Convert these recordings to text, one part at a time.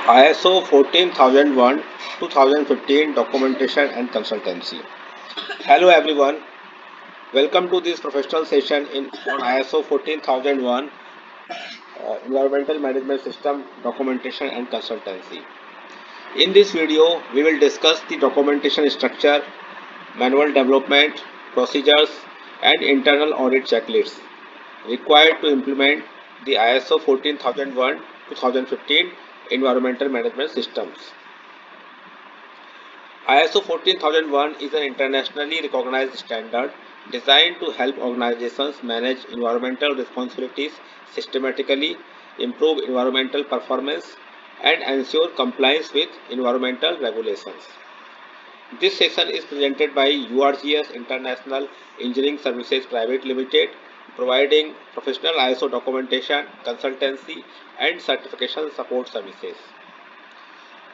ISO 14001 2015 Documentation and Consultancy. Hello everyone, welcome to this professional session on ISO 14001 Environmental Management System Documentation and Consultancy. In this video, we will discuss the documentation structure, manual development, procedures, and internal audit checklists required to implement the ISO 14001 2015 Environmental Management Systems. ISO 14001 is an internationally recognized standard designed to help organizations manage environmental responsibilities systematically, improve environmental performance, and ensure compliance with environmental regulations. This session is presented by URGS International Engineering Services Private Limited, providing professional ISO documentation, consultancy, and certification support services.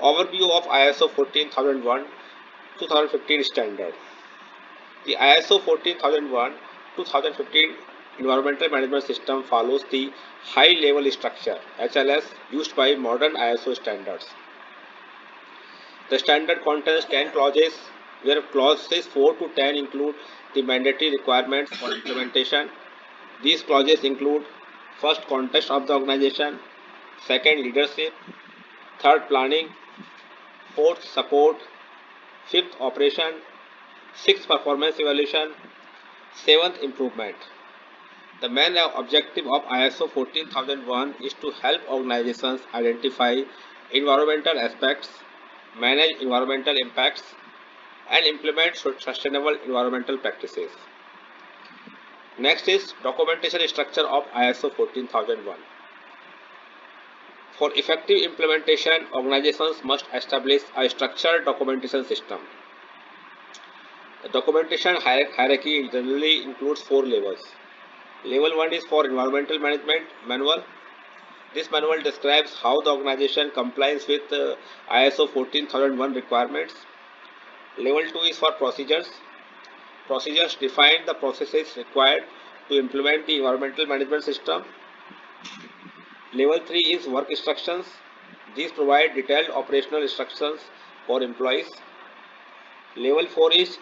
Overview of ISO 14001 2015 standard. The ISO 14001 2015 Environmental Management System follows the high level structure HLS used by modern ISO standards. The standard contains 10 clauses, where clauses 4 to 10 include the mandatory requirements for implementation. These clauses include: first, context of the organization; second, leadership; third, planning; fourth, support; fifth, operation; sixth, performance evaluation; seventh, improvement. The main objective of ISO 14001 is to help organizations identify environmental aspects, manage environmental impacts, and implement sustainable environmental practices. Next is documentation structure of ISO 14001. For effective implementation, organizations must establish a structured documentation system. The documentation hierarchy generally includes 4 levels. Level 1 is for Environmental Management Manual. This manual describes how the organization complies with ISO 14001 requirements. Level 2 is for Procedures. Procedures define the processes required to implement the environmental management system. Level 3 is Work Instructions. These provide detailed operational instructions for employees. Level 4 is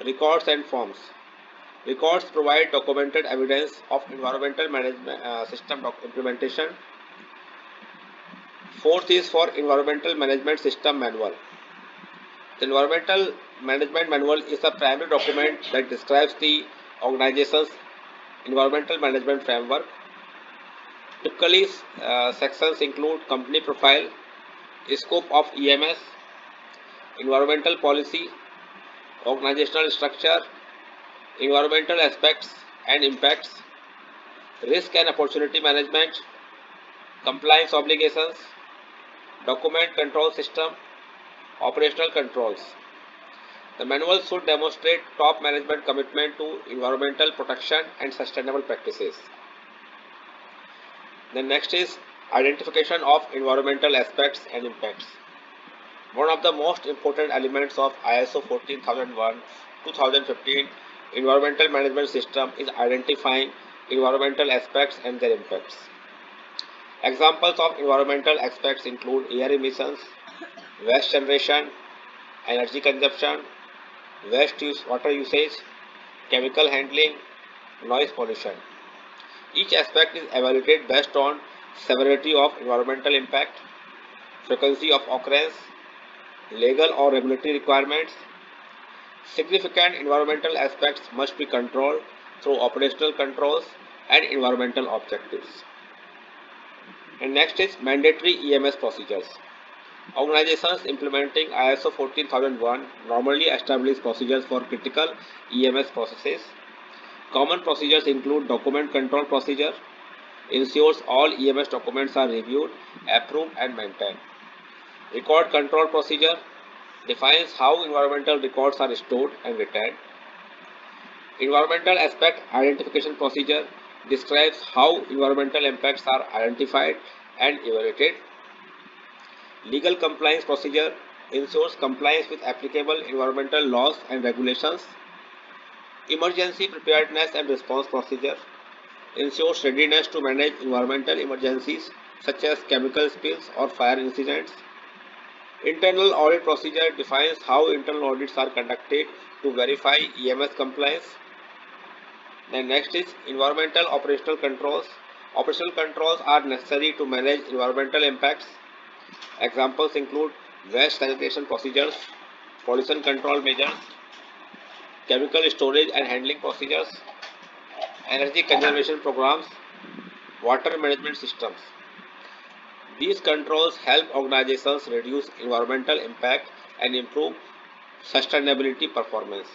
Records and Forms. Records provide documented evidence of environmental management system implementation. Fourth is for Environmental Management System Manual. The Environmental Management Manual is a primary document that describes the organization's environmental management framework. Typically, sections include company profile, scope of EMS, environmental policy, organizational structure, environmental aspects and impacts, risk and opportunity management, compliance obligations, document control system, operational controls. The manual should demonstrate top management commitment to environmental protection and sustainable practices. The next is identification of environmental aspects and impacts. One of the most important elements of ISO 14001 2015 Environmental Management System is identifying environmental aspects and their impacts. Examples of environmental aspects include air emissions, waste generation, energy consumption, water usage, chemical handling, noise pollution. Each aspect is evaluated based on severity of environmental impact, frequency of occurrence, legal or regulatory requirements. Significant environmental aspects must be controlled through operational controls and environmental objectives. And next is mandatory EMS procedures. Organizations implementing ISO 14001 normally establish procedures for critical EMS processes. Common procedures include document control procedure, ensures all EMS documents are reviewed, approved and maintained. Record control procedure defines how environmental records are stored and retained. Environmental aspect identification procedure describes how environmental impacts are identified and evaluated. Legal compliance procedure ensures compliance with applicable environmental laws and regulations. Emergency preparedness and response procedure ensures readiness to manage environmental emergencies such as chemical spills or fire incidents. Internal audit procedure defines how internal audits are conducted to verify EMS compliance. Then next is environmental operational controls. Operational controls are necessary to manage environmental impacts. Examples include waste segregation procedures, pollution control measures, chemical storage and handling procedures, energy conservation programs, water management systems. These controls help organizations reduce environmental impact and improve sustainability performance.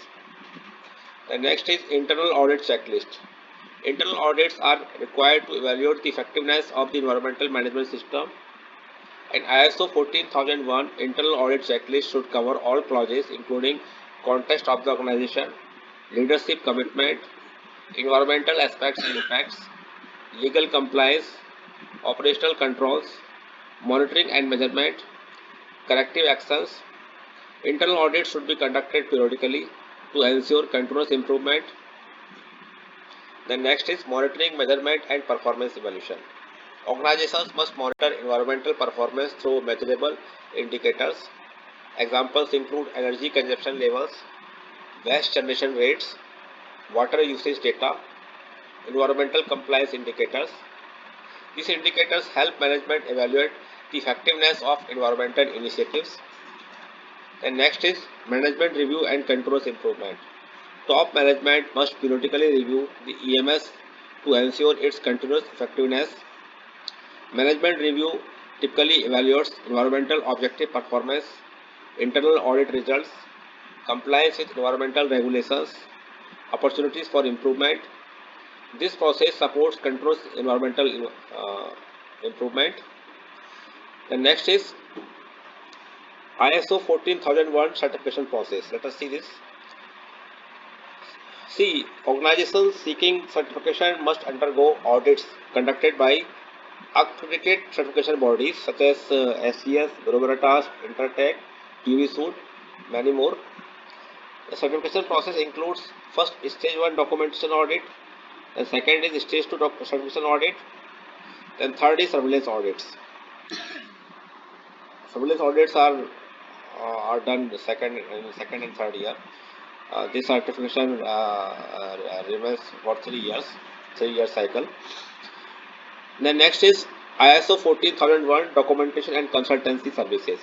The next is internal audit checklist. Internal audits are required to evaluate the effectiveness of the environmental management system. An ISO 14001 internal audit checklist should cover all clauses including context of the organization, leadership commitment, environmental aspects and impacts, legal compliance, operational controls, monitoring and measurement, corrective actions. Internal audits should be conducted periodically to ensure continuous improvement. The next is monitoring, measurement and performance evaluation. Organizations must monitor environmental performance through measurable indicators. Examples include energy consumption levels, waste generation rates, water usage data, environmental compliance indicators. These indicators help management evaluate the effectiveness of environmental initiatives. And next is management review and continuous improvement. Top management must periodically review the EMS to ensure its continuous effectiveness. Management review typically evaluates environmental objective performance, internal audit results, compliance with environmental regulations, opportunities for improvement. This process supports continuous environmental improvement. The next is ISO 14001 certification process. Let us see this. See, organizations seeking certification must undergo audits conducted by accredited certification bodies such as SCS, Bureau Veritas, Intertek, QVSUD, many more. The certification process includes first stage 1 documentation audit, then second is stage 2 certification audit, then third is surveillance audits. Surveillance audits are done in the second and third year. This certification remains for 3 years, 3-year cycle. Then next is ISO 14001 documentation and consultancy services.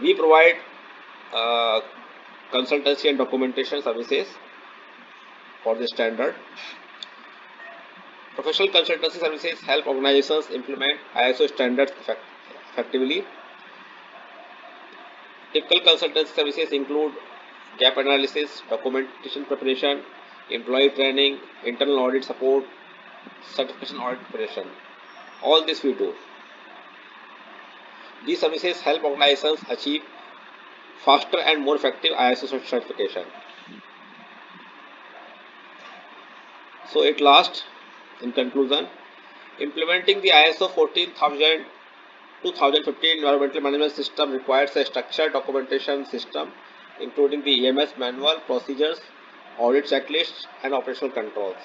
We provide consultancy and documentation services for this standard. Professional consultancy services help organizations implement ISO standards effectively. Typical consultancy services include gap analysis, documentation preparation, employee training, internal audit support, certification audit preparation. All this we do. These services help organizations achieve faster and more effective ISO certification. So at last, in conclusion, implementing the ISO 14000 2015 environmental management system requires a structured documentation system including the EMS manual, procedures, audit checklists and operational controls.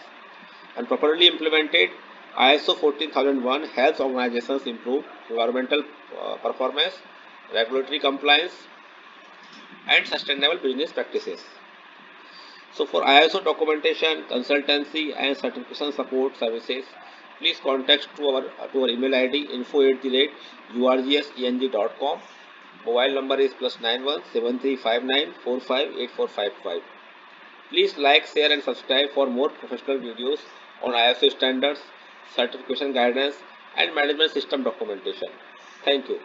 And properly implemented, ISO 14001 helps organizations improve environmental performance, regulatory compliance and sustainable business practices. So for ISO documentation, consultancy and certification support services, please contact to our email ID info@urgseng.com. Mobile number is +91 7359 458455. Please like, share and subscribe for more professional videos on ISO standards, certification guidance and management system documentation. Thank you.